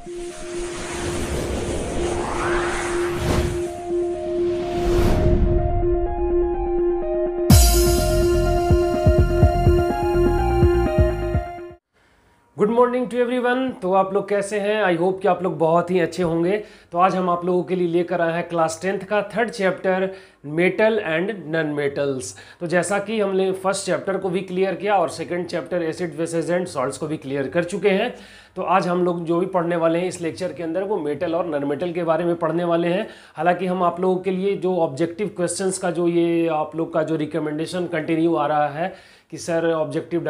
Good morning to everyone. तो आप लोग कैसे हैं? आई होप कि आप लोग बहुत ही अच्छे होंगे। तो आज हम आप लोगों के लिए लेकर आए हैं क्लास 10th का third chapter metal and non metals. तो जैसा कि हमने फर्स्ट चैप्टर को भी क्लियर किया और second chapter acid bases and salts को भी क्लियर कर चुके हैं, तो आज हम लोग जो भी पढ़ने वाले हैं इस लेक्चर के अंदर वो मेटल और नॉन मेटल के बारे में पढ़ने वाले हैं। हालांकि हम आप लोगों के लिए जो ऑब्जेक्टिव क्वेश्चंस का जो ये आप लोग का जो रिकमेंडेशन कंटिन्यू आ रहा है कि सर ऑब्जेक्टिव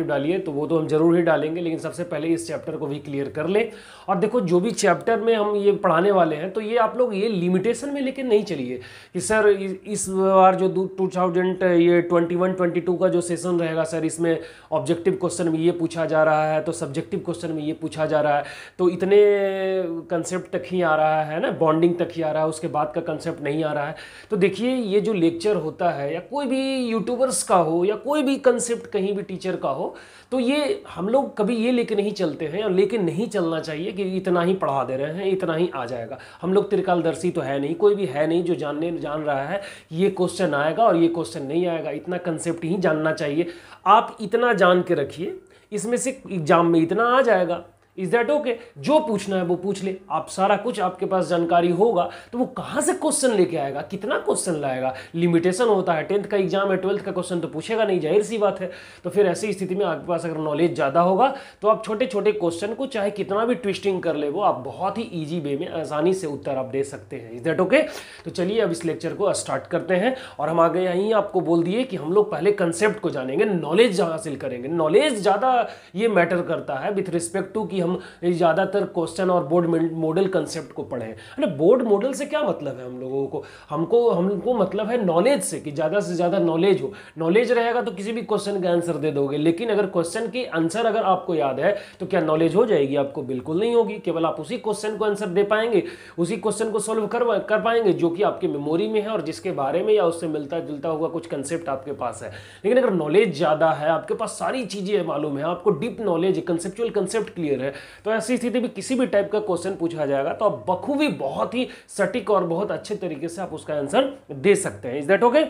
डालिए, तो वो तो हम जरूर ही डालेंगे, लेकिन सबसे पहले इस चैप्टर को भी क्लियर कर लें। और देखो जो भी चैप्टर में हम ये पढ़ाने वाले हैं तो ये आप लोग ये लिमिटेशन में लेके नहीं चलिए कि सर इस बार जो 2021-22 का जो सेशन रहेगा सर इसमें ऑब्जेक्टिव क्वेश्चन में ये पूछा जा रहा है, तो सब्जेक्टिव क्वेश्चन में ये पूछा जा रहा है, तो इतने कंसेप्ट तक ही आ रहा है ना, बॉन्डिंग तक ही आ रहा है, उसके बाद का कंसेप्ट नहीं आ रहा है। तो देखिए ये जो लेक्चर होता है या कोई भी यूट्यूबर्स का हो या कोई भी कंसेप्ट कहीं भी टीचर का हो, तो ये हम लोग कभी ये लेके नहीं चलते हैं और लेके नहीं चलना चाहिए कि इतना ही पढ़ा दे रहे हैं, इतना ही आ जाएगा। हम लोग त्रिकालदर्शी तो है नहीं, कोई भी है नहीं जो जान रहा है ये क्वेश्चन आएगा और ये क्वेश्चन नहीं आएगा। इतना कंसेप्ट ही जानना चाहिए। आप इतना जान के रखिए, इसमें से एग्जाम में इतना आ जाएगा। Is that okay? जो पूछना है वो पूछ ले। आप सारा कुछ आपके पास जानकारी होगा तो वो कहाँ से क्वेश्चन लेके आएगा, कितना क्वेश्चन लाएगा? लिमिटेशन होता है। 10th का एग्जाम है, 12th का क्वेश्चन तो पूछेगा नहीं, जाहिर सी बात है। तो फिर ऐसी स्थिति में आपके पास अगर नॉलेज ज़्यादा होगा तो आप छोटे छोटे क्वेश्चन को चाहे कितना भी ट्विस्टिंग कर ले वो आप बहुत ही ईजी वे में आसानी से उत्तर आप दे सकते हैं। Is that okay? तो चलिए अब इस लेक्चर को स्टार्ट करते हैं। और हम आगे यहीं आपको बोल दिए कि हम लोग पहले कंसेप्ट को जानेंगे, नॉलेज हासिल करेंगे। नॉलेज ज़्यादा ये मैटर करता है विथ रिस्पेक्ट टू कि हम ज़्यादातर क्वेश्चन और बोर्ड मॉडल कंसेप्ट को पढ़ें। अरे बोर्ड मॉडल से क्या मतलब है हम लोगों को? हमको मतलब है नॉलेज से, कि ज़्यादा से ज़्यादा नॉलेज हो। नॉलेज रहेगा तो किसी भी क्वेश्चन का आंसर दे दोगे, लेकिन अगर क्वेश्चन की आंसर अगर आपको याद है तो क्या नॉलेज हो जाएगी? आपको बिल्कुल नहीं होगी। केवल आप उसी क्वेश्चन को आंसर दे पाएंगे, उसी क्वेश्चन को सॉल्व कर पाएंगे जो कि आपकी मेमोरी में है और जिसके बारे में या उससे मिलता जुलता हुआ कुछ कंसेप्ट आपके पास है। लेकिन अगर नॉलेज ज़्यादा है, आपके पास सारी चीज़ें मालूम है, आपको deep knowledge, conceptual concept clear है, तो ऐसी स्थिति में किसी भी टाइप का क्वेश्चन पूछा जाएगा तो आप बखूबी बहुत ही सटीक और बहुत अच्छे तरीके से आप उसका आंसर दे सकते हैं। Is that okay?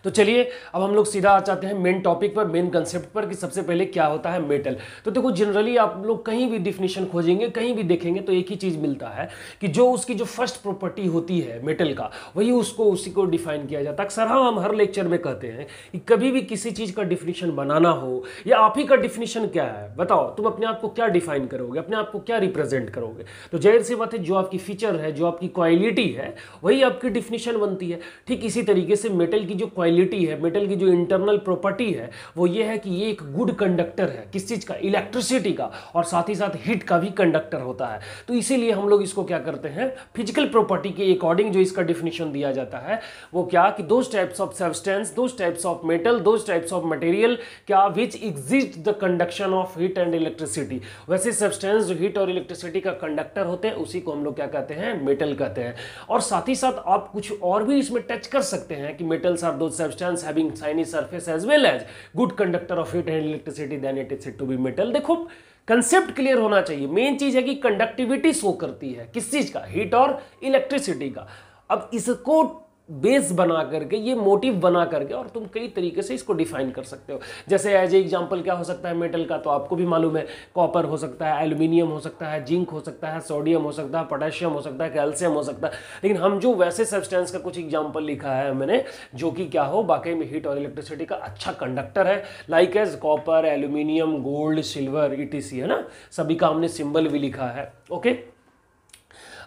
तो चलिए अब हम लोग सीधा आ जाते हैं मेन टॉपिक पर, मेन कंसेप्ट पर कि सबसे पहले क्या होता है मेटल। तो देखो जनरली आप लोग कहीं भी डिफिनेशन खोजेंगे, कहीं भी देखेंगे तो एक ही चीज़ मिलता है कि जो उसकी जो फर्स्ट प्रॉपर्टी होती है मेटल का, वही उसी को डिफाइन किया जाता है। अक्सर हम हर लेक्चर में कहते हैं कि कभी भी किसी चीज़ का डिफिनेशन बनाना हो या आप ही का डिफिनेशन क्या है बताओ, तुम अपने आप को क्या डिफाइन करोगे, अपने आप को क्या रिप्रेजेंट करोगे? तो जाहिर सी बात है जो आपकी फीचर है, जो आपकी क्वालिटी है, वही आपकी डिफिनेशन बनती है। ठीक इसी तरीके से मेटल की जो क्वालिटी है, मेटल की जो इंटरनल प्रॉपर्टी है वो ये है कि ये एक गुड कंडक्टर है। किस चीज का? इलेक्ट्रिसिटी का, और साथ ही साथ हीट का भी कंडक्टर होता है। तो इसीलिए हम लोग इसको क्या करते हैं, फिजिकल प्रॉपर्टी के अकॉर्डिंग जो इसका डिफिनेशन दिया जाता है वो क्या कि those types of substance, those types of metal, those types of material क्या which exist the conduction of heat and electricity. वैसे सब्सटेंस जो हीट और इलेक्ट्रिसिटी का कंडक्टर होते हैं उसी को हम लोग क्या कहते हैं, मेटल कहते हैं। और साथ ही साथ आप कुछ और भी इसमें टच कर सकते हैं कि metals are those substance having shiny surface as well as good conductor of heat and electricity, then it is said to be metal। देखो कंसेप्ट क्लियर होना चाहिए। मेन चीज है कि कंडक्टिविटी शो करती है किस चीज का, हीट और इलेक्ट्रिसिटी का। अब इसको बेस बना करके, ये मोटिव बना करके, और तुम कई तरीके से इसको डिफाइन कर सकते हो। जैसे एज ए एग्जांपल क्या हो सकता है मेटल का, तो आपको भी मालूम है, कॉपर हो सकता है, एल्यूमिनियम हो सकता है, जिंक हो सकता है, सोडियम हो सकता है, पोटेशियम हो सकता है, कैल्शियम हो सकता है। लेकिन हम जो वैसे सब्सटेंस का कुछ एग्जांपल लिखा है मैंने, जो कि क्या हो वाकई में हीट और इलेक्ट्रिसिटी का अच्छा कंडक्टर है, like as copper, aluminium, gold, silver, etc, है ना। सभी का हमने सिंबल भी लिखा है। ओके,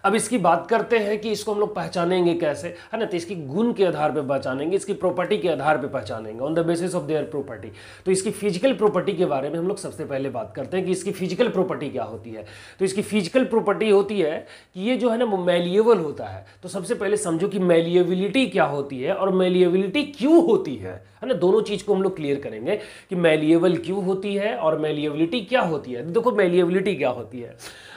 अब इसकी बात करते हैं कि इसको हम लोग पहचानेंगे कैसे, है ना। तो इसकी गुण के आधार पे पहचानेंगे, इसकी प्रॉपर्टी के आधार पे पहचानेंगे, on the basis of their property. तो इसकी फिजिकल प्रॉपर्टी के बारे में हम लोग सबसे पहले बात करते हैं कि इसकी फिजिकल प्रॉपर्टी क्या होती है। तो इसकी फिजिकल प्रॉपर्टी होती है कि ये जो है ना वो मैलिएबल होता है। तो सबसे पहले समझो कि मैलिएबिलिटी क्या होती है और मैलिएबिलिटी क्यों होती है ना। दोनों चीज को हम लोग क्लियर करेंगे कि मैलिएबल क्यों होती है और मैलिएबिलिटी क्या होती है। देखो मैलिएबिलिटी क्या होती है,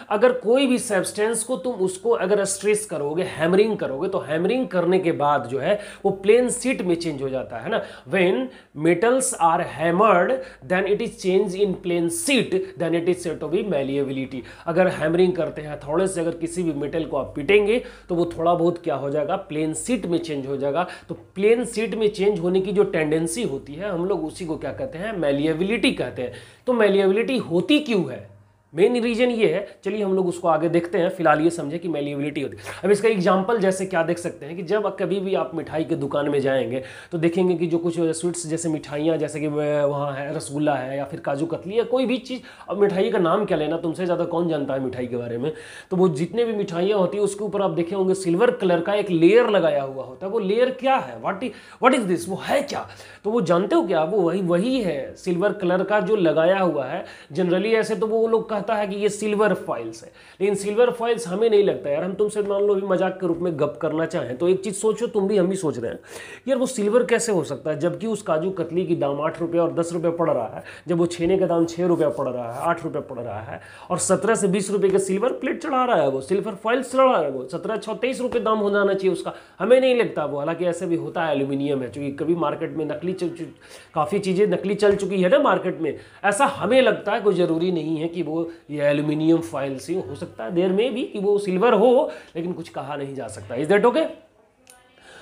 अगर कोई भी सब्सटेंस को तुम उसको अगर स्ट्रेस करोगे, हैमरिंग करोगे, तो हैमरिंग करने के बाद जो है वो प्लेन शीट में चेंज हो जाता है ना। When metals are hammered then it is change in plane sheet, then it is said to be malleability. अगर हैमरिंग करते हैं थोड़े से, अगर किसी भी मेटल को आप पीटेंगे तो वो थोड़ा बहुत क्या हो जाएगा, प्लेन शीट में चेंज हो जाएगा। तो प्लेन शीट में चेंज होने की जो टेंडेंसी होती है, हम लोग उसी को क्या कहते हैं, मैलिएबिलिटी कहते हैं। तो मैलिएबिलिटी होती क्यों है, मेन रीजन ये है। चलिए हम लोग उसको आगे देखते हैं, फिलहाल ये समझे कि मैलिएबिलिटी होती है। अब इसका एग्जांपल जैसे क्या देख सकते हैं कि जब कभी भी आप मिठाई की दुकान में जाएंगे तो देखेंगे कि जो कुछ स्वीट्स जैसे मिठाइयाँ, जैसे कि वहाँ है रसगुल्ला है या फिर काजू कतली या कोई भी चीज़, अब मिठाई का नाम क्या लेना, तुमसे ज़्यादा कौन जानता है मिठाई के बारे में। तो वो जितने भी मिठाइयाँ होती है उसके ऊपर आप देखे होंगे सिल्वर कलर का एक लेयर लगाया हुआ होता है। वो लेयर क्या है, व्हाट इज दिस, वो है क्या, तो वो जानते हो क्या, वो वही है सिल्वर कलर का जो लगाया हुआ है। जनरली ऐसे तो वो लोग कहता है कि ये सिल्वर फॉइल्स है, लेकिन सिल्वर फॉइल्स हमें नहीं लगता यार। हम तुमसे मान लो भी मजाक के रूप में गप करना चाहें तो एक चीज सोचो, तुम भी हम भी सोच रहे हैं यार वो सिल्वर कैसे हो सकता है, जबकि उस काजू कतली की दाम 8 रुपये और 10 रुपये पड़ रहा है, जब वो छेने का दाम 6 रुपये पड़ रहा है, 8 रुपये पड़ रहा है, और 17 से 20 रुपये के सिल्वर प्लेट चढ़ा रहा है, वो सिल्वर फॉइल्स चढ़ा रहा है, वो 17-23 रुपये दाम हो जाना चाहिए उसका, हमें नहीं लगता वो। हालांकि ऐसे भी होता है, एल्यूमिनियम है, चूंकि कभी मार्केट में नकली काफ़ी चीज़ें नकली चल चुकी है ना मार्केट में, ऐसा हमें लगता है, कोई ज़रूरी नहीं है कि वो ये एल्यूमिनियम फाइल से हो सकता है, देर में भी कि वो सिल्वर हो, लेकिन कुछ कहा नहीं जा सकता। Is that okay?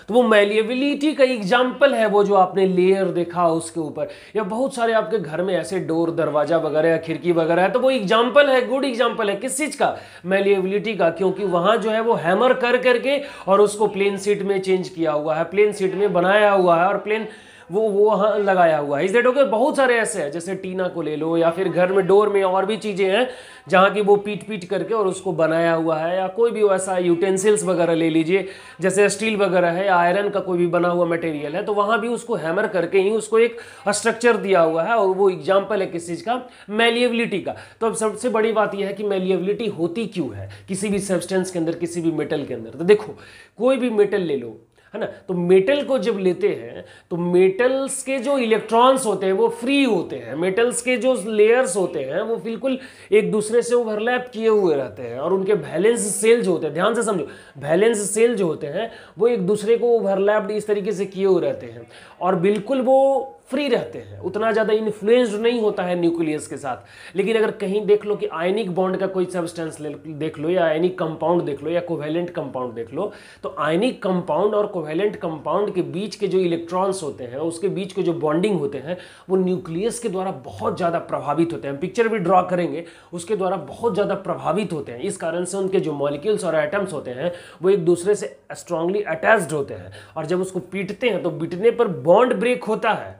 तो वो मैलिएबिलिटी का एग्जाम्पल है वो जो आपने लेयर देखा उसके ऊपर, या बहुत सारे आपके घर में ऐसे डोर दरवाजा वगैरह या खिड़की वगैरह है, तो वो एग्जाम्पल है, गुड एग्जाम्पल है किस चीज का, मैलिएबिलिटी का, क्योंकि वहां जो है वो हैमर कर करके और उसको प्लेन शीट में चेंज किया हुआ है, प्लेन शीट में बनाया हुआ है और प्लेन वो वहाँ लगाया हुआ है। इस डेट ओके? बहुत सारे ऐसे हैं, जैसे टीना को ले लो, या फिर घर में डोर में और भी चीज़ें हैं जहाँ की वो पीट पीट करके और उसको बनाया हुआ है, या कोई भी वैसा यूटेंसिल्स वगैरह ले लीजिए, जैसे स्टील वगैरह है या आयरन का कोई भी बना हुआ मटेरियल है, तो वहाँ भी उसको हैमर करके ही उसको एक स्ट्रक्चर दिया हुआ है, और वो एग्जाम्पल है किस चीज़ का, मैलिएबिलिटी का। तो अब सबसे बड़ी बात यह है कि मैलिएबिलिटी होती क्यों है किसी भी सब्सटेंस के अंदर, किसी भी मेटल के अंदर। तो देखो कोई भी मेटल ले लो, है ना, तो मेटल को जब लेते हैं तो मेटल्स के जो इलेक्ट्रॉन्स होते हैं वो फ्री होते हैं, मेटल्स के जो लेयर्स होते हैं वो बिल्कुल एक दूसरे से ओवरलैप किए हुए रहते हैं, और उनके वैलेंस सेल जो होते हैं, ध्यान से समझो, वैलेंस सेल जो होते हैं वो एक दूसरे को ओवरलैप्ड इस तरीके से किए हुए रहते हैं, और बिल्कुल वो फ्री रहते हैं, उतना ज़्यादा इन्फ्लुएंस्ड नहीं होता है न्यूक्लियस के साथ। लेकिन अगर कहीं देख लो कि आयनिक बॉन्ड का कोई सब्सटेंस देख लो, या आयनिक कंपाउंड देख लो, या कोवेलेंट कंपाउंड देख लो, तो आयनिक कंपाउंड और कोवेलेंट कंपाउंड के बीच के जो इलेक्ट्रॉन्स होते हैं, उसके बीच के जो बॉन्डिंग होते हैं, वो न्यूक्लियस के द्वारा बहुत ज़्यादा प्रभावित होते हैं। पिक्चर भी ड्रॉ करेंगे, उसके द्वारा बहुत ज़्यादा प्रभावित होते हैं। इस कारण से उनके जो मॉलिक्यूल्स और एटम्स होते हैं वो एक दूसरे से स्ट्रांगली अटैच्ड होते हैं, और जब उसको पीटते हैं तो पीटने पर बॉन्ड ब्रेक होता है,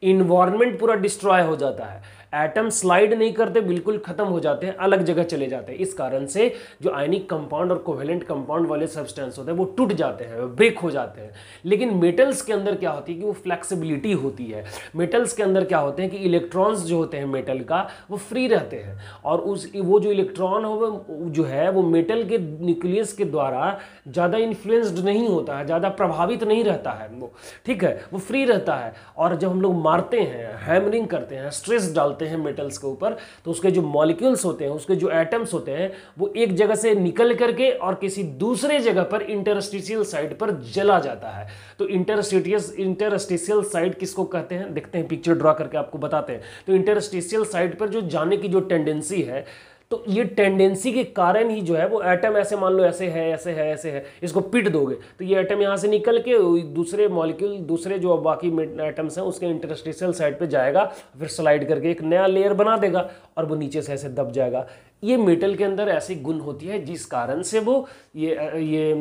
इन्वायरमेंट पूरा डिस्ट्रॉय हो जाता है, एटम स्लाइड नहीं करते, बिल्कुल खत्म हो जाते हैं, अलग जगह चले जाते हैं। इस कारण से जो आयनिक कंपाउंड और कोवेलेंट कंपाउंड वाले सब्सटेंस होते हैं वो टूट जाते हैं, ब्रेक हो जाते हैं। लेकिन मेटल्स के अंदर क्या होती है कि वो फ्लेक्सिबिलिटी होती है। मेटल्स के अंदर क्या होते हैं कि इलेक्ट्रॉन्स जो होते हैं मेटल का वो फ्री रहते हैं, और वो जो इलेक्ट्रॉन हो जो है वो मेटल के न्यूक्लियस के द्वारा ज़्यादा इन्फ्लुएंस्ड नहीं होता है, ज़्यादा प्रभावित नहीं रहता है वो, ठीक है, वो फ्री रहता है। और जब हम लोग मारते हैं, हैमरिंग करते हैं, स्ट्रेस डालते हैं मेटल्स के ऊपर, तो उसके जो मॉलिक्यूल्स होते हैं, उसके जो एटम्स होते हैं, वो एक जगह से निकल करके और किसी दूसरे जगह पर इंटरस्टिशियल साइड पर जला जाता है। तो इंटरस्टिशियल साइड किसको कहते हैं, देखते हैं, पिक्चर ड्रॉ करके आपको बताते हैं। तो इंटरस्टिशियल साइड पर जो जाने की जो टेंडेंसी है, तो ये टेंडेंसी के कारण ही जो है वो एटम, ऐसे मान लो ऐसे है, ऐसे है, ऐसे है, इसको पीट दोगे तो ये एटम यहाँ से निकल के दूसरे मॉलिक्यूल, दूसरे जो बाकी एटम्स हैं उसके इंटरस्टिशियल साइड पे जाएगा, फिर स्लाइड करके एक नया लेयर बना देगा और वो नीचे से ऐसे दब जाएगा। ये मेटल के अंदर ऐसी गुण होती है जिस कारण से वो ये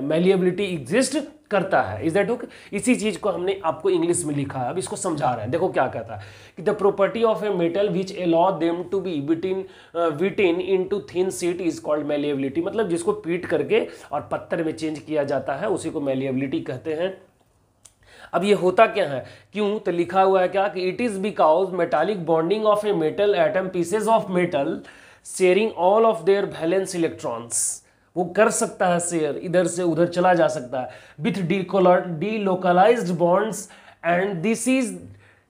मैलिएबिलिटी एग्जिस्ट करता है। Is that okay? इसी चीज को हमने आपको इंग्लिश में लिखा है, अब इसको समझा रहे हैं। देखो क्या कहता है कि the property of a metal which allow them to be beaten into thin sheet is called malleability. मतलब जिसको पीट करके और पत्थर में चेंज किया जाता है उसी को मैलिएबिलिटी कहते हैं। अब ये होता क्या है, क्यों, तो लिखा हुआ है क्या कि it is because metallic bonding of a metal atom pieces of metal sharing all of their valence electrons, वो कर सकता है शेयर, इधर से उधर चला जा सकता है with delocalised bonds, and this is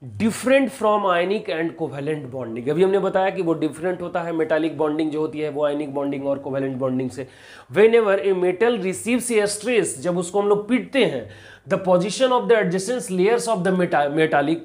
different from ionic and covalent bonding. अभी हमने बताया कि वो डिफरेंट होता है, मेटालिक बॉन्डिंग जो होती है वो आयनिक बॉन्डिंग और कोवेलेंट बॉन्डिंग से। Whenever a metal receives a stress, जब उसको हम लोग पीटते हैं, the position of the adjacent layers of the metallic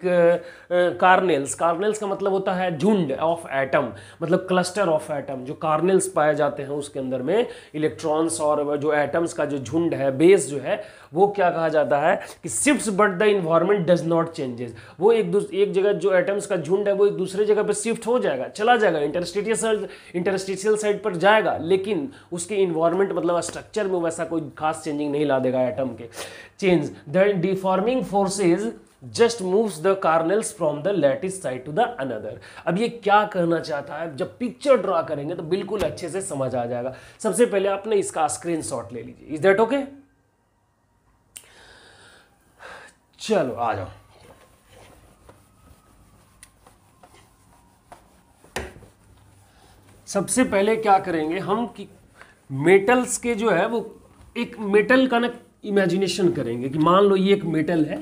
kernels, kernels का मतलब होता है झुंड ऑफ एटम, मतलब क्लस्टर ऑफ एटम, जो कार्नेल्स पाए जाते हैं उसके अंदर में इलेक्ट्रॉन्स और जो एटम्स का जो झुंड है, बेस जो है, वो क्या कहा जाता है कि shifts but the environment does not changes. वो एक जगह जो एटम्स का झुंड है वो एक दूसरे जगह पे शिफ्ट हो जाएगा, चला जाएगा, इंटरस्टिशियल साइड पर जाएगा, लेकिन उसके इन्वायरमेंट मतलब स्ट्रक्चर में वैसा कोई खास चेंजिंग नहीं ला देगा एटम के। Change the deforming forces just moves the kernels from the lattice side to the another. अब ये क्या कहना चाहता है, जब पिक्चर ड्रा करेंगे तो बिल्कुल अच्छे से समझ आ जाएगा। सबसे पहले आपने इसका स्क्रीनशॉट ले लीजिए। Is that okay? चलो आ जाओ। सबसे पहले क्या करेंगे हम कि मेटल्स के जो है वो एक मेटल का ना इमेजिनेशन करेंगे कि मान लो ये एक मेटल है,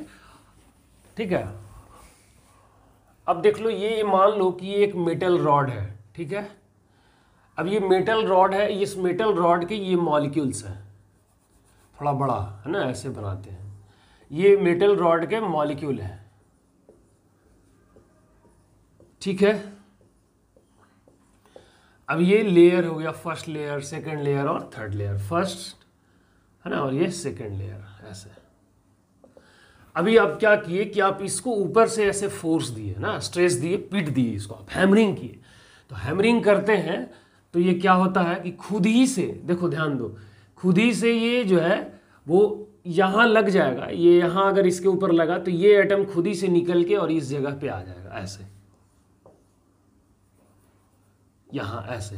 ठीक है। अब देख लो, ये मान लो कि ये एक मेटल रॉड है, ठीक है। अब ये मेटल रॉड है, इस मेटल रॉड के ये मॉलिक्यूल्स हैं, थोड़ा बड़ा है ना, ऐसे बनाते हैं, ये मेटल रॉड के मॉलिक्यूल है, ठीक है। अब ये लेयर हो गया, फर्स्ट लेयर, सेकंड लेयर और थर्ड लेयर, फर्स्ट है ना, और ये सेकंड लेयर, ऐसे। अभी आप क्या किए कि आप इसको ऊपर से ऐसे फोर्स दिए ना, स्ट्रेस दिए, पीट दिए इसको, आप हैमरिंग किए। तो हैमरिंग करते हैं तो ये क्या होता है कि खुद ही से, देखो ध्यान दो, खुद ही से ये जो है वो यहाँ लग जाएगा। ये यहाँ अगर इसके ऊपर लगा तो ये एटम खुद ही से निकल के और इस जगह पे आ जाएगा, ऐसे, यहाँ ऐसे,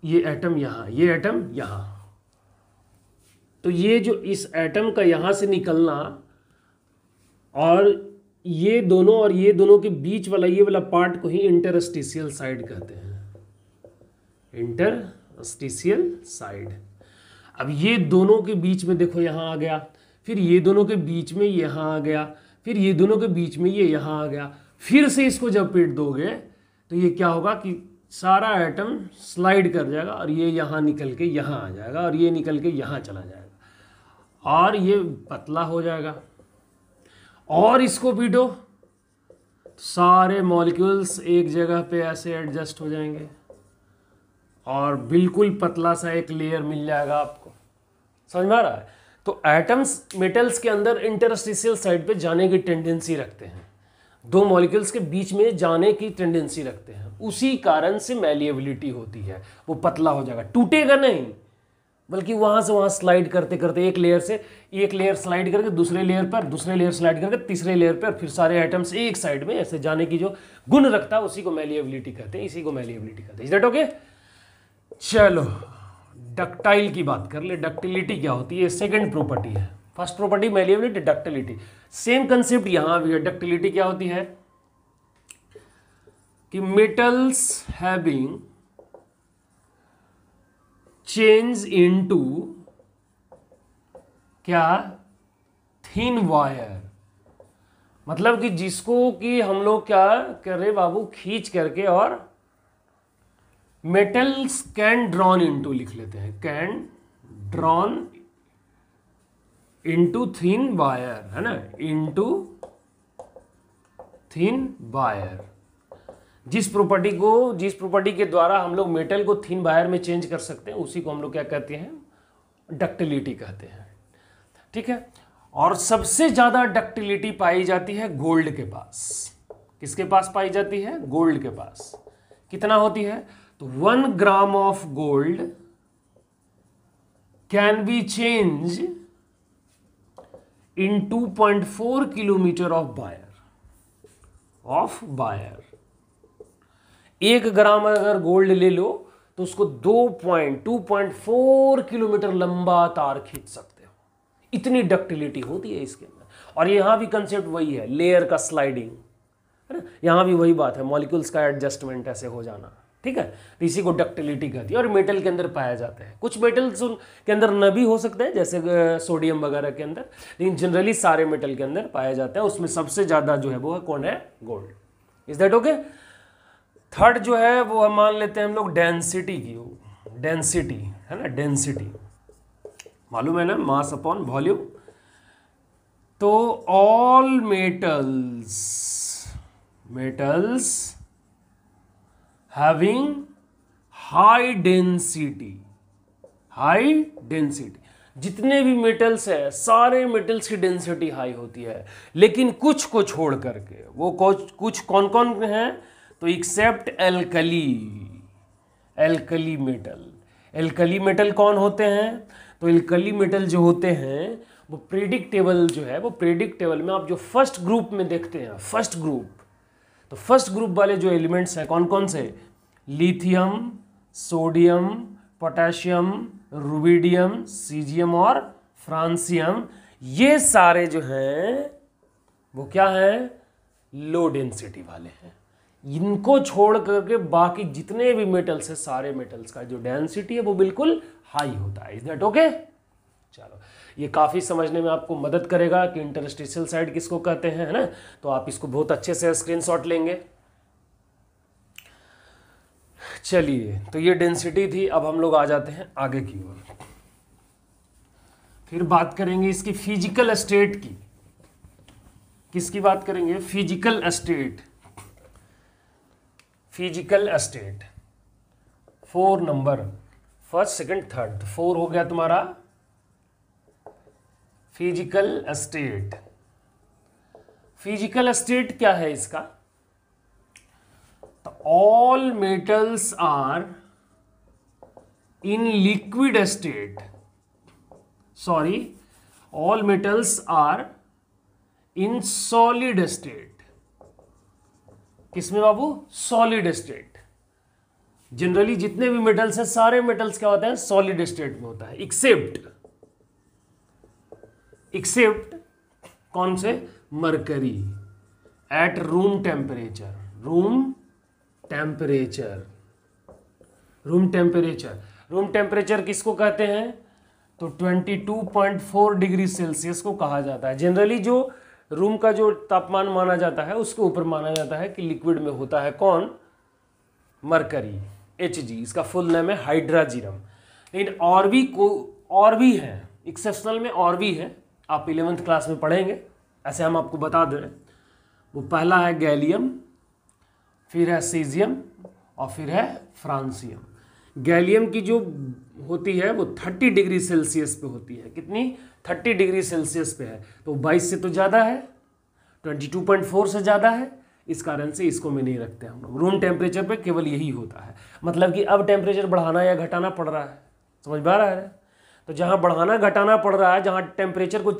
ये एटम यहाँ, ये एटम यहाँ। तो ये जो इस एटम का यहाँ से निकलना और ये दोनों और ये दोनों के बीच वाला ये वाला पार्ट को ही इंटरस्टिशियल साइड कहते हैं, इंटरस्टिशियल साइड। अब ये दोनों के बीच में देखो यहाँ आ गया, फिर ये दोनों के बीच में यहाँ आ गया, फिर ये दोनों के बीच में ये यहाँ आ गया। फिर से इसको जब पीट दोगे तो ये क्या होगा कि सारा एटम स्लाइड कर जाएगा और ये यहाँ निकल के यहाँ आ जाएगा और ये निकल के यहाँ चला जाएगा और ये पतला हो जाएगा। और इसको पीटो, सारे मॉलिक्यूल्स एक जगह पे ऐसे एडजस्ट हो जाएंगे और बिल्कुल पतला सा एक लेयर मिल जाएगा आपको। समझ में आ रहा है? तो एटम्स मेटल्स के अंदर इंटरस्टिशियल साइड पे जाने की टेंडेंसी रखते हैं, दो मॉलिक्यूल्स के बीच में जाने की टेंडेंसी रखते हैं। उसी कारण से मैलिएबिलिटी होती है, वो पतला हो जाएगा, टूटेगा नहीं, बल्कि वहाँ से वहाँ स्लाइड करते करते एक लेयर से एक लेयर स्लाइड करके दूसरे लेयर पर, दूसरे लेयर स्लाइड करके तीसरे लेयर पर, फिर सारे आइटम्स एक साइड में ऐसे जाने की जो गुण रखता है उसी को मैलिएबिलिटी कहते हैं, इसी को मैलिएबिलिटी कहते हैं। Is that okay? चलो डक्टाइल की बात कर ले। डक्टिलिटी क्या होती है? सेकंड प्रॉपर्टी है। First property malleability, ductility same concept यहां भी है। डक्टिलिटी क्या होती है कि मेटल्स हैविंग चेंज इनटू क्या, थिन वायर, मतलब कि जिसको कि हम लोग क्या कर रहे बाबू, खींच करके और मेटल्स कैन ड्रॉन इनटू लिख लेते हैं, can drawn into thin wire, है ना, इनटू थिन वायर। जिस प्रॉपर्टी के द्वारा हम लोग मेटल को थिन वायर में चेंज कर सकते हैं उसी को हम लोग क्या कहते हैं, डक्टिलिटी कहते हैं। ठीक है। और सबसे ज्यादा डक्टिलिटी पाई जाती है गोल्ड के पास। किसके पास पाई जाती है? गोल्ड के पास। कितना होती है? तो 1 gram of gold can be change in 2.4 kilometre of wire. 1 ग्राम अगर गोल्ड ले लो तो उसको 2.4 किलोमीटर लंबा तार खींच सकते हो, इतनी डक्टिलिटी होती है इसके अंदर। और यहां भी कंसेप्ट वही है, लेयर का स्लाइडिंग, है ना। यहां भी वही बात है, मॉलिक्यूल्स का एडजस्टमेंट ऐसे हो जाना, ठीक है, तो इसी को डक्टिलिटी कहती है और मेटल के अंदर पाया जाता है। कुछ मेटल्स के अंदर न भी हो सकते हैं जैसे सोडियम वगैरह के अंदर, लेकिन जनरली सारे मेटल के अंदर पाया जाता है। उसमें सबसे ज़्यादा जो है वो है कौन है, gold. Is that okay. Third जो है वो हम मान लेते हैं हम लोग डेंसिटी की, डेंसिटी है ना, डेंसिटी मालूम है ना, मास अपॉन वॉल्यूम। तो all metals having high density, जितने भी मेटल्स है सारे मेटल्स की डेंसिटी हाई होती है, लेकिन कुछ को छोड़ करके। वो कुछ कौन कौन है, तो एक्सेप्ट एल्कली मेटल कौन होते हैं, तो एल्कली मेटल जो होते हैं वो पीरियोडिक टेबल जो है, वो पीरियोडिक टेबल में आप जो फर्स्ट ग्रुप में देखते हैं, फर्स्ट ग्रुप, तो फर्स्ट ग्रुप वाले जो एलिमेंट्स हैं कौन कौन से, lithium, sodium, potassium, rubidium, caesium और फ्रांसियम, ये सारे जो हैं वो क्या हैं, लो डेंसिटी वाले हैं। इनको छोड़ करके बाकी जितने भी मेटल्स हैं सारे मेटल्स का जो डेंसिटी है वो बिल्कुल हाई होता है। Is that okay. चलो, ये काफ़ी समझने में आपको मदद करेगा कि इंटरस्टिशियल साइड किसको कहते हैं, है ना। तो आप इसको बहुत अच्छे से स्क्रीनशॉट लेंगे। चलिए, तो ये डेंसिटी थी। अब हम लोग आ जाते हैं आगे की ओर, फिर बात करेंगे इसकी फिजिकल स्टेट की। किसकी बात करेंगे, physical state. 4 number, first second third, 4 हो गया तुम्हारा फिजिकल स्टेट। फिजिकल स्टेट क्या है इसका, तो all metals are in liquid state, all metals are in solid state. किसमें बाबू, सॉलिड स्टेट। जनरली जितने भी मेटल्स हैं सारे मेटल्स क्या होते हैं, सॉलिड स्टेट में होता है, एक्सेप्ट कौन से, mercury at room temperature. Room temperature किसको कहते हैं, तो 22.4 डिग्री सेल्सियस को कहा जाता है। जनरली जो रूम का जो तापमान माना जाता है उसके ऊपर माना जाता है कि लिक्विड में होता है कौन, मरकरी, Hg, इसका फुल नेम है हाइड्राजीरम। लेकिन और भी है, एक्सेप्शनल में और भी है, आप 11th क्लास में पढ़ेंगे, ऐसे हम आपको बता दें। वो पहला है गैलियम, फिर है सीजियम और फिर है फ्रांसियम। गैलियम की जो होती है वो 30 डिग्री सेल्सियस पे होती है। कितनी, 30 डिग्री सेल्सियस पे है, तो 22 से तो ज़्यादा है, 22.4 से ज़्यादा है, इस कारण से इसको में नहीं रखते हम लोग। रूम टेम्परेचर पे केवल यही होता है, मतलब कि अब टेम्परेचर बढ़ाना या घटाना पड़ रहा है, समझ में आ रहा है। तो जहाँ बढ़ाना घटाना पड़ रहा है, जहाँ टेम्परेचर को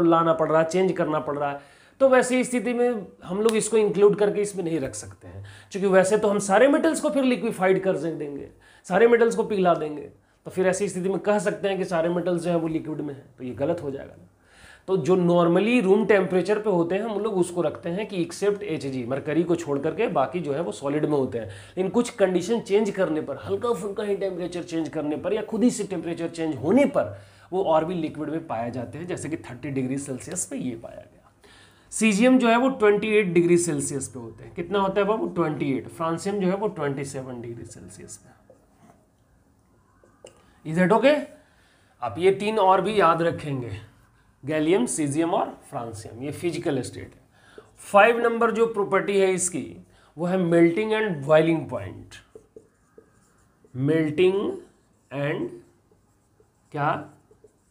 लाना पड़ रहा है, चेंज करना पड़ रहा है, तो वैसी स्थिति में हम लोग इसको इंक्लूड करके इसमें नहीं रख सकते हैं, क्योंकि वैसे तो हम सारे मेटल्स को फिर लिक्विफाइड कर देंगे, सारे मेटल्स को पिघला देंगे, तो फिर ऐसी स्थिति में कह सकते हैं कि सारे मेटल्स जो है वो लिक्विड में है, तो ये गलत हो जाएगा ना। तो जो नॉर्मली रूम टेम्परेचर पे होते हैं हम लोग उसको रखते हैं कि एक्सेप्ट Hg, मरकरी को छोड़ करके बाकी जो है वो सॉलिड में होते हैं। लेकिन कुछ कंडीशन चेंज करने पर, हल्का फुल्का ही टेम्परेचर चेंज करने पर या खुद ही से टेम्परेचर चेंज होने पर वो और भी लिक्विड में पाए जाते हैं, जैसे कि 30 डिग्री सेल्सियस पे ये पाया गया। सीजियम जो है वो 28 डिग्री सेल्सियस पे होते हैं। कितना होता है बाबू, 28। फ्रांसियम जो है वो 27 डिग्री सेल्सियस पे। Is that okay. आप ये 3 और भी याद रखेंगे, गैलियम, सीजियम और फ्रांसियम, ये फिजिकल स्टेट है। 5 नंबर जो प्रॉपर्टी है इसकी वो है melting and boiling point. Melting and क्या,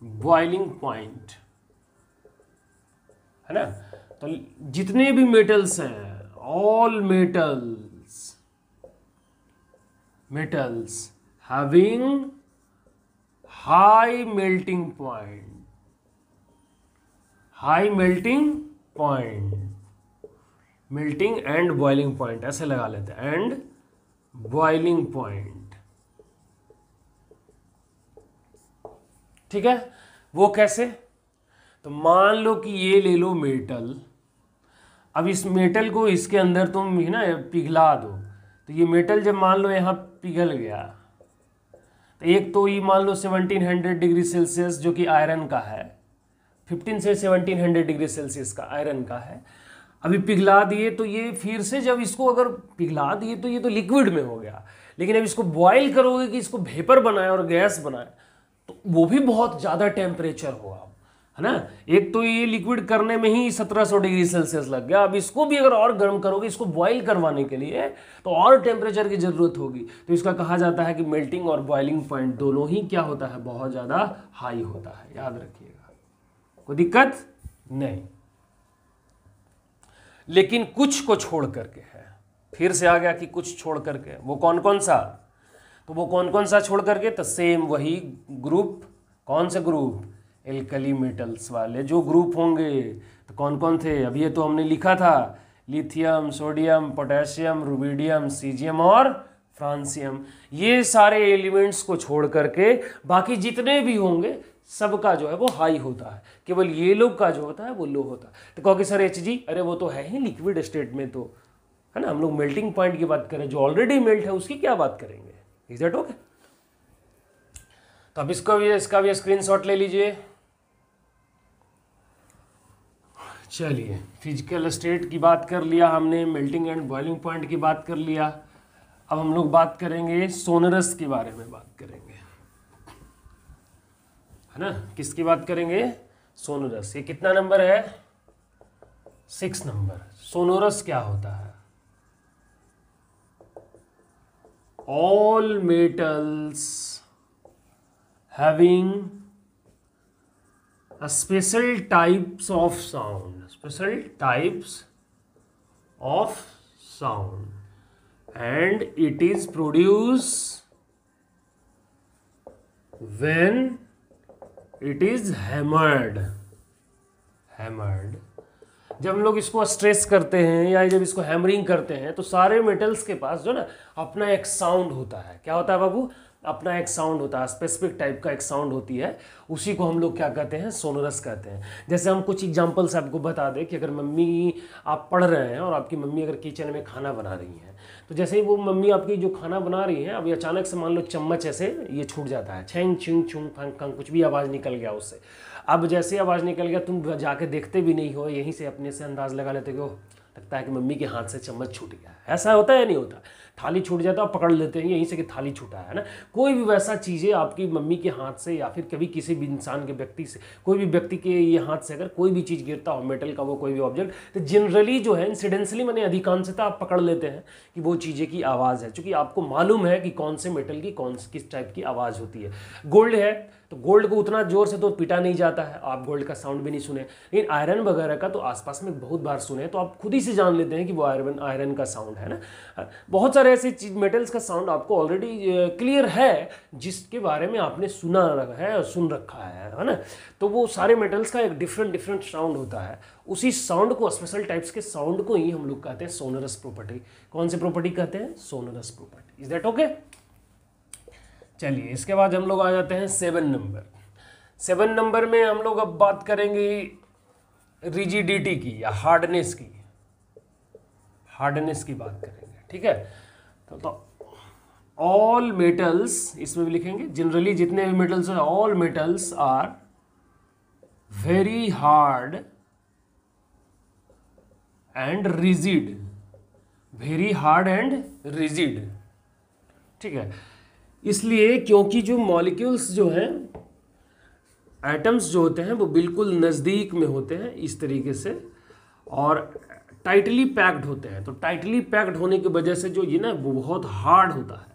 बॉइलिंग पॉइंट, है ना। तो जितने भी मेटल्स हैं, all metals having high melting point, melting and boiling point ऐसे लगा लेते हैं, एंड बॉइलिंग पॉइंट, ठीक है। वो कैसे, तो मान लो कि ये ले लो मेटल, अब इस मेटल को इसके अंदर तुम ना पिघला दो, तो ये मेटल जब मान लो यहाँ पिघल गया, तो एक तो ये मान लो 1700 डिग्री सेल्सियस जो कि आयरन का है, 15 से 1700 डिग्री सेल्सियस का आयरन का है, अभी पिघला दिए तो ये फिर से जब इसको अगर पिघला दिए तो ये तो लिक्विड में हो गया, लेकिन अब इसको बॉयल करोगे कि इसको वेपर बनाए और गैस बनाए तो वो भी बहुत ज़्यादा टेम्परेचर होगा, है ना। एक तो ये लिक्विड करने में ही 1700 डिग्री सेल्सियस लग गया, अब इसको भी अगर और गर्म करोगे इसको बॉयल करवाने के लिए तो और टेम्परेचर की ज़रूरत होगी। तो इसका कहा जाता है कि मेल्टिंग और बॉइलिंग पॉइंट दोनों ही क्या होता है, बहुत ज़्यादा हाई होता है, याद रखिएगा, कोई दिक्कत नहीं। लेकिन कुछ को छोड़ करके है, फिर से आ गया कि कुछ छोड़ करके, वो कौन कौन सा, तो वो कौन कौन सा छोड़ करके, तो सेम वही ग्रुप, कौन से ग्रुप, एल्कली मेटल्स वाले जो ग्रुप होंगे, तो कौन कौन थे, अभी ये तो हमने लिखा था, lithium, sodium, potassium, rubidium, caesium और फ्रांसियम। ये सारे एलिमेंट्स को छोड़ करके बाकी जितने भी होंगे सबका जो है वो हाई होता है, केवल ये लोग का जो होता है वो लो होता है। तो कहोगे सर एच जी, अरे वो तो है ही लिक्विड स्टेट में, तो है ना, हम लोग मेल्टिंग पॉइंट की बात करें, जो ऑलरेडी मेल्ट है उसकी क्या बात करेंगे, इज दैट ओके। तो अब इसका भी स्क्रीनशॉट ले लीजिए। चलिए, फिजिकल स्टेट की बात कर लिया हमने, मेल्टिंग एंड बॉइलिंग पॉइंट की बात कर लिया। अब हम लोग बात करेंगे सोनरस के बारे में बात करेंगे, है ना। किसकी बात करेंगे, सोनरस। ये कितना नंबर है, 6 नंबर। सोनोरस क्या होता है, all metals having a special types of sound and it is produced when it is hammered। जब हम लोग इसको स्ट्रेस करते हैं या जब इसको हैमरिंग करते हैं तो सारे मेटल्स के पास जो ना अपना एक साउंड होता है। क्या होता है बाबू, अपना एक साउंड होता है, स्पेसिफिक टाइप का एक साउंड होती है, उसी को हम लोग क्या कहते हैं, सोनोरस कहते हैं। जैसे हम कुछ एग्जांपल्स आपको बता दें कि अगर मम्मी, आप पढ़ रहे हैं और आपकी मम्मी अगर किचन में खाना बना रही हैं, तो जैसे ही वो मम्मी आपकी जो खाना बना रही है, अभी अचानक से मान लो चम्मच ऐसे ये छूट जाता है, छेंग छिंग छुंग फंग फंग, कुछ भी आवाज़ निकल गया उससे। अब जैसे आवाज़ निकल गया, तुम जाके देखते भी नहीं हो, यहीं से अपने से अंदाज़ लगा लेते हो, लगता है कि मम्मी के हाथ से चम्मच छूट गया। ऐसा होता है या नहीं होता, थाली छूट जाता है आप पकड़ लेते हैं यहीं से कि थाली छूटा है ना। कोई भी वैसा चीज़ें आपकी मम्मी के हाथ से या फिर कभी किसी भी इंसान के व्यक्ति से, कोई भी व्यक्ति के ये हाथ से अगर कोई भी चीज़ गिरता हो, मेटल का वो कोई भी ऑब्जेक्ट, तो जनरली जो है इंसिडेंसली मैंने अधिकांशतः आप पकड़ लेते हैं कि वो चीज़ें की आवाज़ है, क्योंकि आपको मालूम है कि कौन से मेटल की किस टाइप की आवाज़ होती है। गोल्ड है तो गोल्ड को उतना जोर से तो पिटा नहीं जाता है, आप गोल्ड का साउंड भी नहीं सुने, लेकिन आयरन वगैरह का तो आसपास में बहुत बार सुने, तो आप खुद ही से जान लेते हैं कि वो आयरन का साउंड है ना। बहुत सारे ऐसे चीज मेटल्स का साउंड आपको ऑलरेडी क्लियर है, जिसके बारे में आपने सुना है और सुन रखा है ना। तो वो सारे मेटल्स का एक डिफरेंट साउंड होता है, उसी साउंड को, स्पेशल टाइप्स के साउंड को ही हम लोग कहते हैं सोनरस प्रॉपर्टी। कौन सी प्रॉपर्टी कहते हैं, sonorous property. Is that okay. चलिए, इसके बाद हम लोग आ जाते हैं 7 नंबर। 7 नंबर में हम लोग अब बात करेंगे रिजिडिटी की या हार्डनेस की, बात करेंगे, ठीक है। तो ऑल मेटल्स इसमें भी लिखेंगे, जनरली जितने भी मेटल्स हैं, all metals are very hard and rigid, very hard and rigid, ठीक है। इसलिए क्योंकि जो मॉलिक्यूल्स जो हैं, एटम्स जो होते हैं वो बिल्कुल नज़दीक में होते हैं इस तरीके से, और टाइटली पैक्ड होते हैं। तो टाइटली पैक्ड होने की वजह से जो ये ना वो बहुत हार्ड होता है।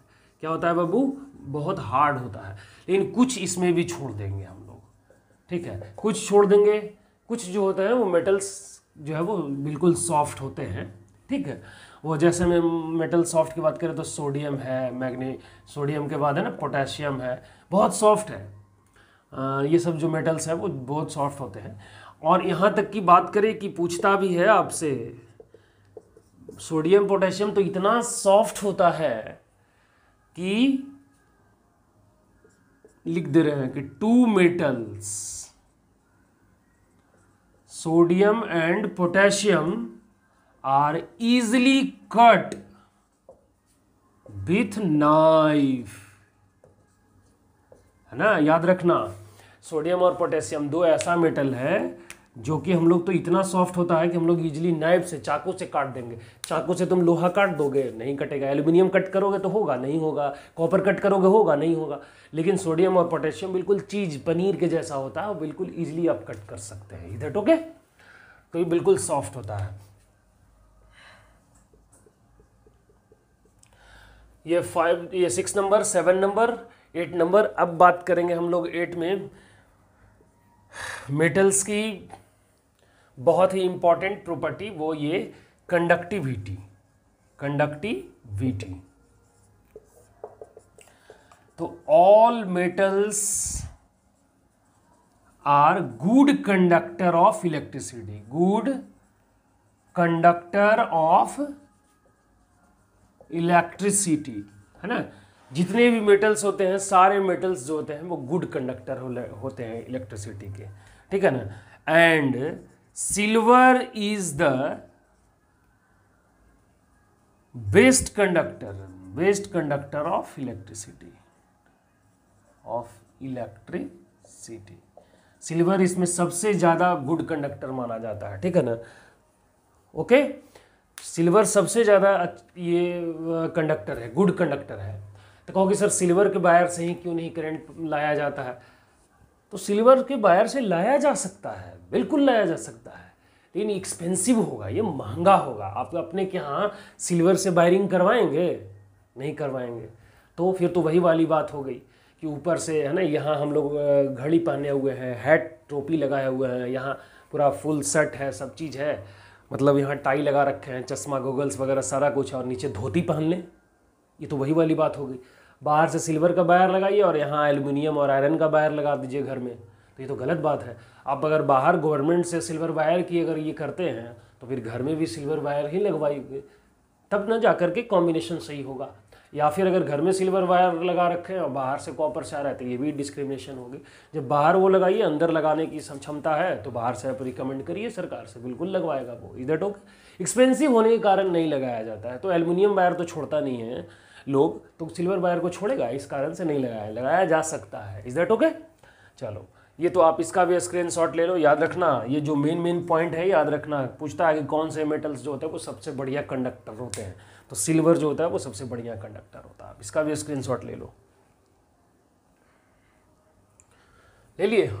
क्या होता है बाबू, बहुत हार्ड होता है। लेकिन कुछ इसमें भी छोड़ देंगे हम लोग, ठीक है, कुछ छोड़ देंगे। कुछ जो होता है वो मेटल्स जो है वो बिल्कुल सॉफ्ट होते हैं, ठीक है। वो जैसे में मेटल सॉफ्ट की बात करें तो सोडियम है, सोडियम के बाद है ना पोटेशियम है, बहुत सॉफ्ट है। ये सब जो मेटल्स हैं वो बहुत सॉफ्ट होते हैं। और यहाँ तक की बात करें कि पूछता भी है आपसे, सोडियम पोटेशियम तो इतना सॉफ्ट होता है कि लिख दे रहे हैं कि 2 metals sodium and potassium are easily cut with knife, है ना, याद रखना। सोडियम और पोटेशियम दो ऐसा मेटल है जो कि हम लोग तो इतना सॉफ्ट होता है कि हम लोग इजीली नाइफ से, चाकू से काट देंगे। चाकू से तुम लोहा काट दोगे, नहीं कटेगा। एल्यूमिनियम कट करोगे तो होगा, नहीं होगा। कॉपर कट करोगे, होगा, नहीं होगा। लेकिन सोडियम और पोटेशियम बिल्कुल चीज पनीर के जैसा होता है और बिल्कुल इजीली आप कट कर सकते हैं। इधर ओके, तो ये बिल्कुल सॉफ्ट होता है। ये 5, ये 6 नंबर, 7 नंबर, 8 नंबर। अब बात करेंगे हम लोग 8 में मेटल्स की बहुत ही इंपॉर्टेंट प्रॉपर्टी, वो ये कंडक्टिविटी। कंडक्टिविटी, तो all metals are good conductor of electricity, good conductor of electricity, है ना। जितने भी मेटल्स होते हैं, सारे मेटल्स जो होते हैं वो गुड कंडक्टर होते हैं इलेक्ट्रिसिटी के, ठीक है ना। And silver is the best conductor of electricity, silver इसमें सबसे ज्यादा गुड कंडक्टर माना जाता है, ठीक है ना। ओके, सिल्वर सबसे ज्यादा ये कंडक्टर है, गुड कंडक्टर है। तो कहोगे सर सिल्वर के वायर से ही क्यों नहीं करंट लाया जाता है? तो सिल्वर के वायर से लाया जा सकता है, बिल्कुल लाया जा सकता है, लेकिन एक्सपेंसिव होगा, ये महंगा होगा। आप अपने के यहाँ सिल्वर से वायरिंग करवाएंगे? नहीं करवाएंगे। तो फिर तो वही वाली बात हो गई कि ऊपर से, है ना, यहाँ हम लोग घड़ी पहने हुए हैं, हैट टोपी लगाए हुए हैं, यहाँ पूरा फुल सेट है, सब चीज़ है, मतलब यहाँ टाई लगा रखे हैं, चश्मा, गोगल्स वगैरह सारा कुछ, और नीचे धोती पहन लें। ये तो वही वाली बात हो गई। बाहर से सिल्वर का वायर लगाइए और यहाँ एल्युमिनियम और आयरन का वायर लगा दीजिए घर में, तो ये तो गलत बात है। आप अगर बाहर गवर्नमेंट से सिल्वर वायर की अगर ये करते हैं तो फिर घर में भी सिल्वर वायर ही लगवाइए, तब ना जाकर के कॉम्बिनेशन सही होगा। या फिर अगर घर में सिल्वर वायर लगा रखे हैं और बाहर से कॉपर से आ रहा है तो ये भी डिस्क्रिमिनेशन होगी। जब बाहर वो लगाइए, अंदर लगाने की क्षमता है तो बाहर से आप रिकमेंड करिए सरकार से, बिल्कुल लगवाएगा वो। इधर तो एक्सपेंसिव होने के कारण नहीं लगाया जाता है। तो एल्युमिनियम वायर तो छोड़ता नहीं है लोग, तो सिल्वर वायर को छोड़ेगा, इस कारण से नहीं लगाया जा सकता है। Is that okay? चलो, ये तो आप इसका भी स्क्रीनशॉट ले लो। याद रखना, ये जो मेन पॉइंट है याद रखना। पूछता है कि कौन से मेटल्स जो होते हैं वो सबसे बढ़िया कंडक्टर होते हैं, तो सिल्वर जो होता है वो सबसे बढ़िया कंडक्टर होता है। आप इसका भी स्क्रीनशॉट ले लो। ले लिए?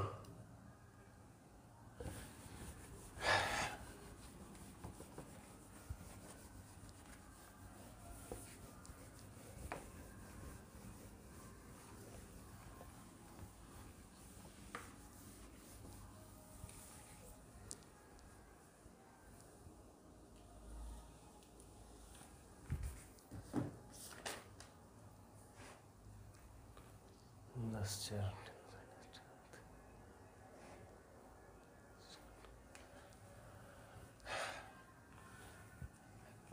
लस्टर,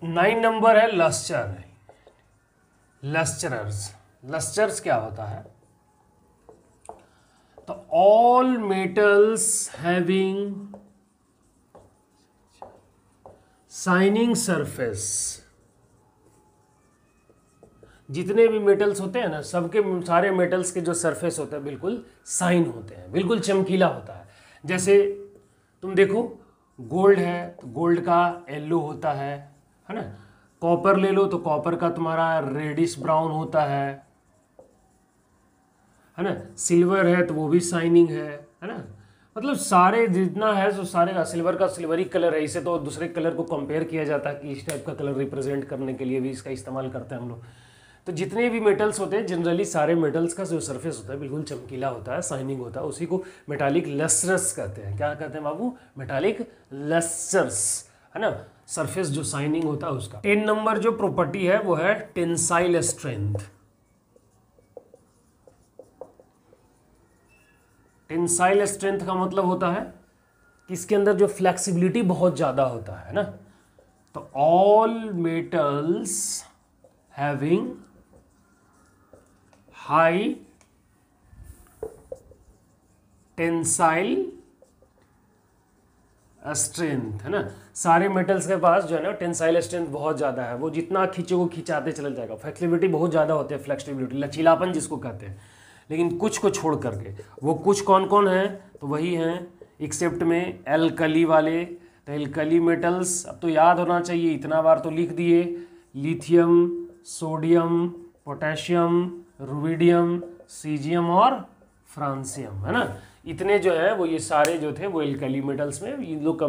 9 नंबर है लस्टर, लस्टर्स क्या होता है? तो all metals having shining surface, जितने भी मेटल्स होते हैं ना, सबके सारे मेटल्स के जो सरफेस होते हैं बिल्कुल साइन होते हैं, बिल्कुल चमकीला होता है। जैसे तुम देखो, गोल्ड है तो गोल्ड का येलो होता है ना। कॉपर ले लो तो कॉपर का तुम्हारा रेडिश ब्राउन होता है ना। सिल्वर है तो वो भी शाइनिंग है ना। मतलब सारे जितना है तो सारे का सिल्वर का सिल्वरी कलर है। इसे तो दूसरे कलर को कंपेयर किया जाता है कि इस टाइप का कलर रिप्रेजेंट करने के लिए भी इसका इस्तेमाल करते हैं हम लोग। तो जितने भी मेटल्स होते हैं, जनरली सारे मेटल्स का जो सरफेस होता है बिल्कुल चमकीला होता है, शाइनिंग होता है, उसी को मेटालिक लस्टर्स कहते हैं। क्या कहते हैं बाबू? मेटालिक लस्टर्स, है ना। सरफेस जो शाइनिंग होता है उसका। 10 नंबर जो प्रॉपर्टी है वो है टेंसाइल स्ट्रेंथ। टेंसाइल स्ट्रेंथ का मतलब होता है कि इसके अंदर जो फ्लेक्सिबिलिटी बहुत ज्यादा होता है ना। तो all metals having high tensile strength, है ना। सारे मेटल्स के पास जो है ना टेंसाइल स्ट्रेंथ बहुत ज़्यादा है, वो जितना खींचो खिंचाते चल जाएगा। फ्लेक्सिबिलिटी बहुत ज़्यादा होती है, फ्लेक्सिबिलिटी लचीलापन जिसको कहते हैं। लेकिन कुछ को छोड़ करके, वो कुछ कौन कौन है, तो वही हैं एक्सेप्ट में एल्कली वाले। तो एल्कली मेटल्स अब तो याद होना चाहिए, इतना बार तो लिख दिए, lithium, sodium, potassium, rubidium, caesium और फ्रांसियम, है ना। इतने जो है वो ये सारे जो थे वो एल्कली मेटल्स में, इन लोग का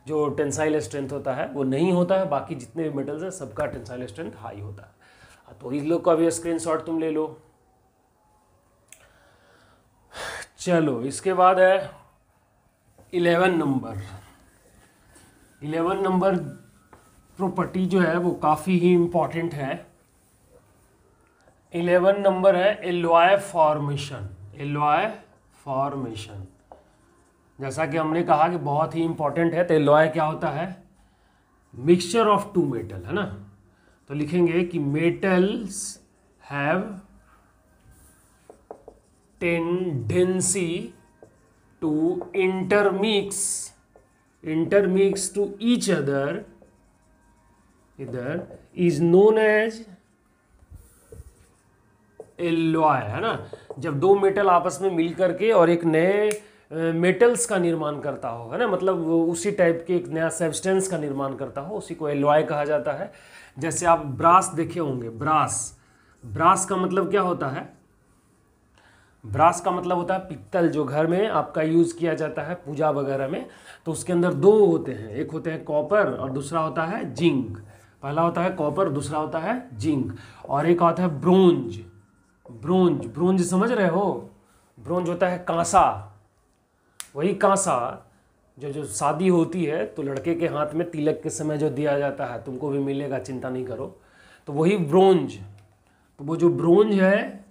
जो टेंसाइल स्ट्रेंथ होता है वो नहीं होता है। बाकी जितने भी मेटल्स हैं सबका टेंसाइल स्ट्रेंथ हाई होता है। तो इन लोग का भी स्क्रीनशॉट तुम ले लो। चलो इसके बाद है 11 नंबर। 11 नंबर प्रॉपर्टी जो है वो काफ़ी ही इम्पॉर्टेंट है। 11 नंबर है एलॉय फॉर्मेशन। एलॉय फॉर्मेशन, जैसा कि हमने कहा कि बहुत ही इंपॉर्टेंट है। तो एलॉय क्या होता है, मिक्सचर ऑफ टू मेटल, है ना। तो लिखेंगे कि metals have tendency to intermix to each other is known as alloy, है ना। जब दो मेटल आपस में मिल करके और एक नए मेटल्स का निर्माण करता हो, है ना, मतलब उसी टाइप के एक नया सब्सटेंस का निर्माण करता हो, उसी को एलॉय कहा जाता है। जैसे आप ब्रास देखे होंगे, ब्रास का मतलब क्या होता है, ब्रास का मतलब होता है पित्तल, जो घर में आपका यूज़ किया जाता है पूजा वगैरह में। तो उसके अंदर दो होते हैं, एक होते हैं कॉपर और दूसरा होता है जिंक। पहला होता है कॉपर, दूसरा होता है जिंक। और एक होता है ब्रोंज। ब्रोंज समझ रहे हो, ब्रोंज होता है कांसा। वही कांसा जो शादी होती है तो लड़के के हाथ में तिलक के समय जो दिया जाता है, तुमको भी मिलेगा, चिंता नहीं करो। तो वही ब्रोंज। तो वो जो ब्रोंज है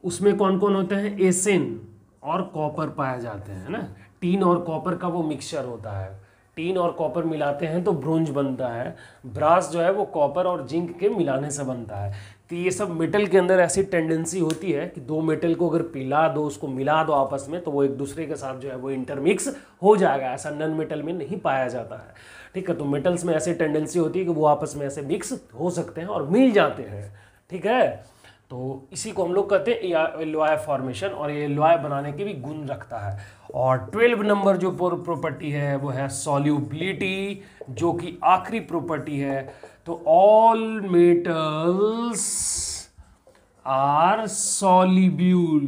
उसमें कौन कौन होते हैं, एसिन और कॉपर पाए जाते हैं, ना। टीन और कॉपर का वो मिक्सचर होता है, टीन और कॉपर मिलाते हैं तो ब्रोंज बनता है। ब्रास जो है वो कॉपर और जिंक के मिलाने से बनता है। तो ये सब मेटल के अंदर ऐसी टेंडेंसी होती है कि दो मेटल को अगर पिला दो, उसको मिला दो आपस में, तो वो एक दूसरे के साथ जो है वो इंटरमिक्स हो जाएगा। ऐसा नॉन मेटल में नहीं पाया जाता है, ठीक है। तो मेटल्स में ऐसी टेंडेंसी होती है कि वो आपस में ऐसे मिक्स हो सकते हैं और मिल जाते हैं, ठीक है। तो इसी को हम लोग कहते हैं एलॉय फॉर्मेशन, और ये एलॉय बनाने के भी गुण रखता है। और 12 नंबर जो प्रॉपर्टी है वो है सॉल्युबिलिटी, जो कि आखिरी प्रॉपर्टी है। तो ऑल मेटल्स आर सॉल्युबल,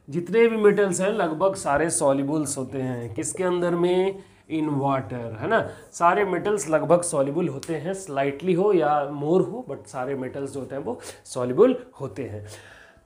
जितने भी मेटल्स हैं लगभग सारे सॉल्युबल्स होते हैं। किसके अंदर में, इन वाटर, है ना। सारे मेटल्स लगभग सॉल्युबल होते हैं, स्लाइटली हो या मोर हो, बट सारे मेटल्स जो होते हैं वो सॉल्युबल होते हैं।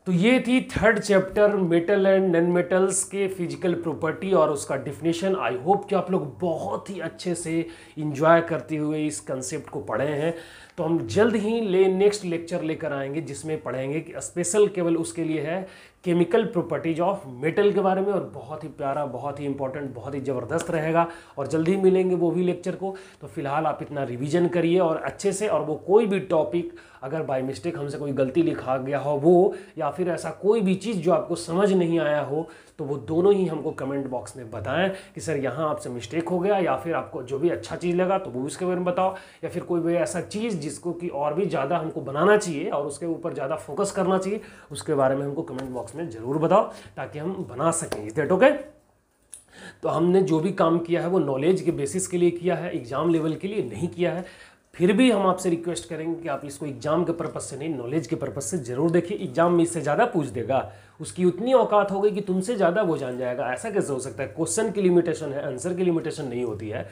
तो ये थी 3rd chapter metal and non metals के फिजिकल प्रॉपर्टी और उसका डिफिनेशन। आई होप कि आप लोग बहुत ही अच्छे से इंजॉय करते हुए इस कंसेप्ट को पढ़े हैं। तो हम जल्द ही नेक्स्ट लेक्चर लेकर आएंगे जिसमें पढ़ेंगे कि स्पेशल केवल उसके लिए है केमिकल प्रॉपर्टीज ऑफ मेटल के बारे में, और बहुत ही प्यारा, बहुत ही इंपॉर्टेंट, बहुत ही ज़बरदस्त रहेगा। और जल्दी ही मिलेंगे वो भी लेक्चर को। तो फिलहाल आप इतना रिवीजन करिए और अच्छे से, और वो कोई भी टॉपिक अगर बाय मिस्टेक हमसे कोई गलती लिखा गया हो वो, या फिर ऐसा कोई भी चीज़ जो आपको समझ नहीं आया हो, तो वो दोनों ही हमको कमेंट बॉक्स में बताएं कि सर यहाँ आपसे मिस्टेक हो गया, या फिर आपको जो भी अच्छा चीज़ लगा तो वो उसके बारे में बताओ, या फिर कोई भी ऐसा चीज़ जिसको कि और भी ज़्यादा हमको बनाना चाहिए और उसके ऊपर ज़्यादा फोकस करना चाहिए, उसके बारे में हमको कमेंट बॉक्स में ज़रूर बताओ ताकि हम बना सकें। Is that okay? तो हमने जो भी काम किया है वो नॉलेज के बेसिस के लिए किया है, एग्जाम लेवल के लिए नहीं किया है। फिर भी हम आपसे रिक्वेस्ट करेंगे कि आप इसको एग्जाम के पर्पस से नहीं, नॉलेज के पर्पस से जरूर देखिए। एग्जाम में इससे ज़्यादा पूछ देगा, उसकी उतनी औकात हो गई कि तुमसे ज़्यादा वो जान जाएगा। ऐसा कैसे हो सकता है? क्वेश्चन की लिमिटेशन है, आंसर की लिमिटेशन नहीं होती है।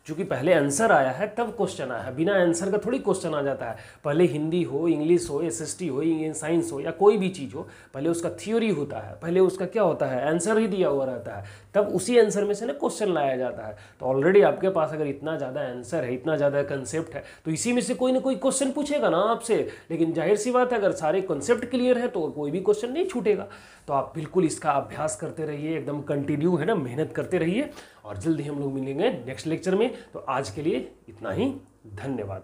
क्योंकि पहले आंसर आया है तब क्वेश्चन आया है, बिना आंसर का थोड़ी क्वेश्चन आ जाता है। पहले हिंदी हो, इंग्लिश हो, एसएसटी हो, साइंस हो या कोई भी चीज़ हो, पहले उसका थ्योरी होता है, पहले उसका क्या होता है, आंसर ही दिया हुआ रहता है, तब उसी आंसर में से ना क्वेश्चन लाया जाता है। तो ऑलरेडी आपके पास अगर इतना ज़्यादा आंसर है, इतना ज़्यादा कंसेप्ट है, तो इसी में से कोई ना कोई क्वेश्चन पूछेगा ना आपसे। लेकिन जाहिर सी बात है, अगर सारे कंसेप्ट क्लियर है तो कोई भी क्वेश्चन नहीं छूटेगा। तो आप बिल्कुल इसका अभ्यास करते रहिए, एकदम कंटिन्यू, है ना, मेहनत करते रहिए। और जल्दी हम लोग मिलेंगे नेक्स्ट लेक्चर में। तो आज के लिए इतना ही, धन्यवाद।